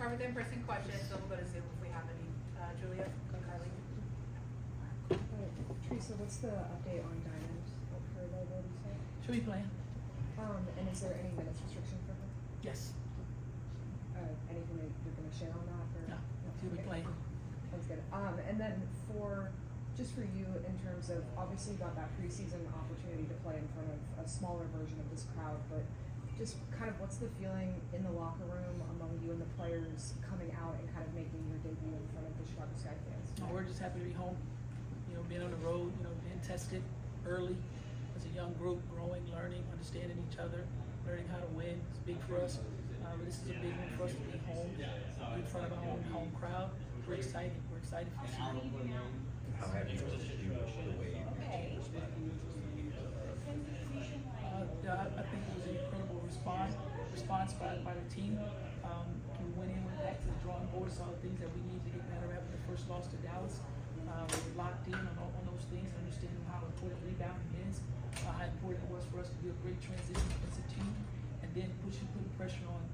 start with in-person questions, then we'll go to Zoom if we have any. Julia, Carly. Teresa, what's the update on Diamond for availability set? She'll be playing. And is there any minutes restriction for her? Yes. Anything that you're gonna share on that? Or? No, she'll be playing. Sounds good. And then just for you in terms of, obviously you got that preseason opportunity to play in front of a smaller version of this crowd, but just kind of what's the feeling in the locker room among you and the players coming out and kind of making your debut in front of the Chicago Sky fans? No, we're just happy to be home. You know, being on the road, you know, being tested early as a young group, growing, learning, understanding each other, learning how to win. It's big for us. But this is a big one for us to be home, in front of our home crowd. We're excited. We're excited for this year. How have you noticed the way I think it was an incredible response by the team. We went back to the drawing board, saw the things that we need to get better at with the first loss to Dallas. We were locked in on those things, understanding how important rebounding is, how important it was for us to do a great transition as a team, and then putting pressure on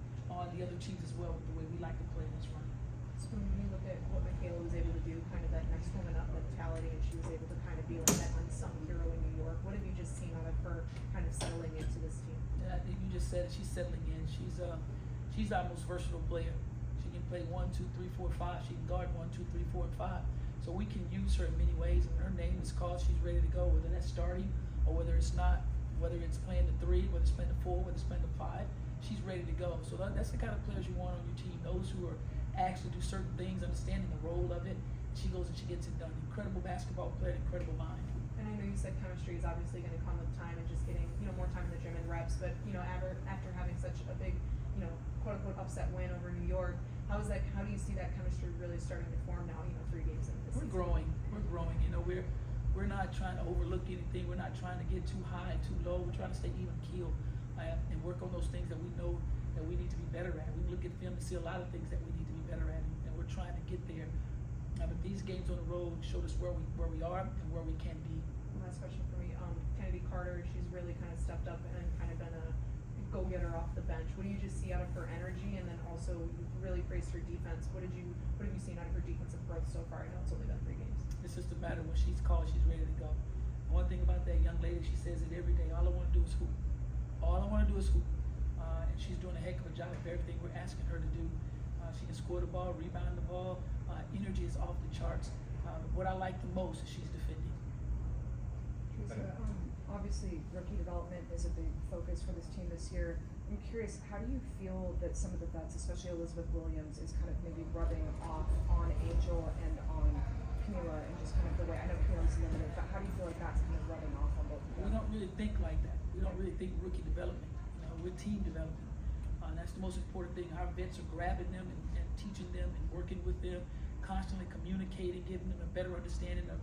the other teams as well with the way we like to play in this run. So when you look at what Michaela was able to do, kind of that next woman up mentality, and she was able to kind of be like that unsung hero in New York, what have you just seen out of her kind of settling into this team? Yeah, I think you just said it. She's settling in. She's our most versatile player. She can play 1, 2, 3, 4, 5. She can guard 1, 2, 3, 4, and 5. So we can use her in many ways. And her name is called. She's ready to go. Whether that's starting or whether it's not, whether it's playing the 3, whether it's playing the 4, whether it's playing the 5, she's ready to go. So that's the kind of players you want on your team. Those who are actually do certain things, understanding the role of it. She goes and she gets it done. Incredible basketball player, incredible mind. And I know you said chemistry is obviously going to come with time and just getting, more time in the gym and reps, but, after having such a big, quote unquote upset win over New York, how do you see that chemistry really starting to form now, 3 games into the season? We're growing. We're not trying to overlook anything. We're not trying to get too high, too low. We're trying to stay even keel and work on those things that we know that we need to be better at. We look at film and see a lot of things that we need to be better at, and we're trying to get there. But these games on the road showed us where we are and where we can be. Last question for me, Kennedy Carter, she's really kind of stepped up and kind of been a go-getter off the bench. What do you just see out of her energy, and then also you really praised her defense? What have you seen out of her defensive growth so far? I know it's only been 3 games. It's just a matter when she's called, she's ready to go. One thing about that young lady, she says it every day. All I want to do is hoop. All I want to do is hoop. And she's doing a heck of a job of everything we're asking her to do. She can score the ball, rebound the ball. Energy is off the charts. What I like the most is she's defending. Teresa, obviously rookie development is a big focus for this team this year. I'm curious, how do you feel that some of the vets, especially Elizabeth Williams, is kind of maybe rubbing off on Angel and on Camila, and just kind of the way, I know Camila's limited, but how do you feel like that's kind of rubbing off on both of them? We don't really think like that. We don't really think rookie development. We're team development. That's the most important thing. Our vets are grabbing them and teaching them and working with them, constantly communicating, giving them a better understanding of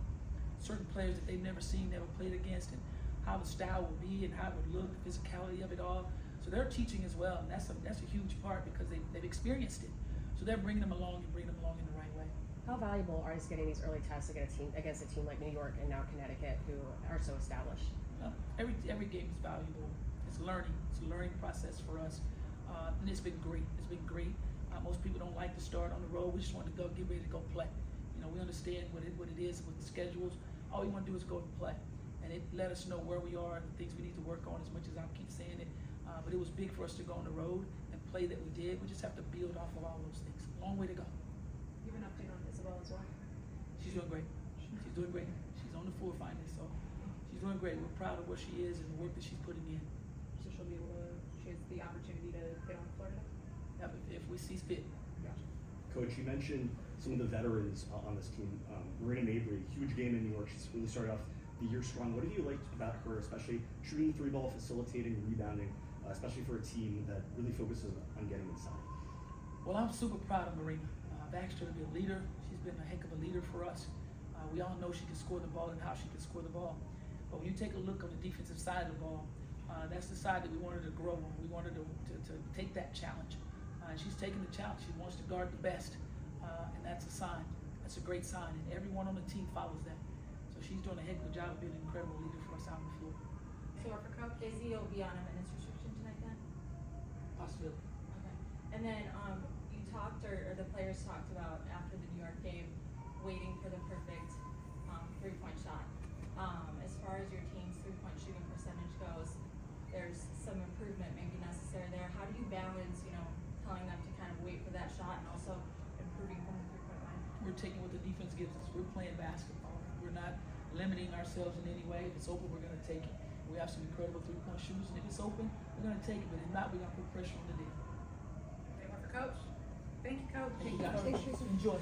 certain players that they've never seen, never played against, and how the style would be and how it would look, the physicality of it all. So they're teaching as well, and that's a huge part because they've experienced it. So they're bringing them along in the right way. How valuable are getting these early tests against a team like New York and now Connecticut, who are so established? Every game is valuable. It's learning. It's a learning process for us, and it's been great. It's been great. Most people don't like to start on the road. We just want to get ready to go play. We understand what it is with the schedules. All we want to do is go and play, and it let us know where we are and the things we need to work on. As much as I keep saying it, but it was big for us to go on the road and play that we did. We just have to build off of all those things. Long way to go. Give an update on Isabel as well. She's doing great. She's doing great. She's on the floor finally, so she's doing great. We're proud of what she is and the work that she's putting in. So she has the opportunity to get on Florida? Yep, if we see fit. Gotcha. Coach, you mentioned some of the veterans on this team. Marina Mabry, huge game in New York. She's really started off the year strong. What have you liked about her, especially shooting the 3-ball, facilitating, rebounding, especially for a team that really focuses on getting inside? Well, I'm super proud of Marina. I've asked her to be a leader. She's been a heck of a leader for us. We all know she can score the ball and how she can score the ball. But when you take a look on the defensive side of the ball, that's the side that we wanted to grow on. We wanted to take that challenge. She's taking the challenge. She wants to guard the best, and that's a sign. That's a great sign, and everyone on the team follows that. So she's doing a heck of a job of being an incredible leader for us out on the floor. So for Coach Izzy, will be on a minutes restriction tonight then? Possibility. Okay. And then you talked or we're taking what the defense gives us. We're playing basketball. We're not limiting ourselves in any way. If it's open, we're gonna take it. We have some incredible three-point shooters, and if it's open, we're gonna take it. But if not, we're gonna put pressure on the D. They work for coach. Thank you, coach. Thank you guys. Thanks, Teresa. Enjoy.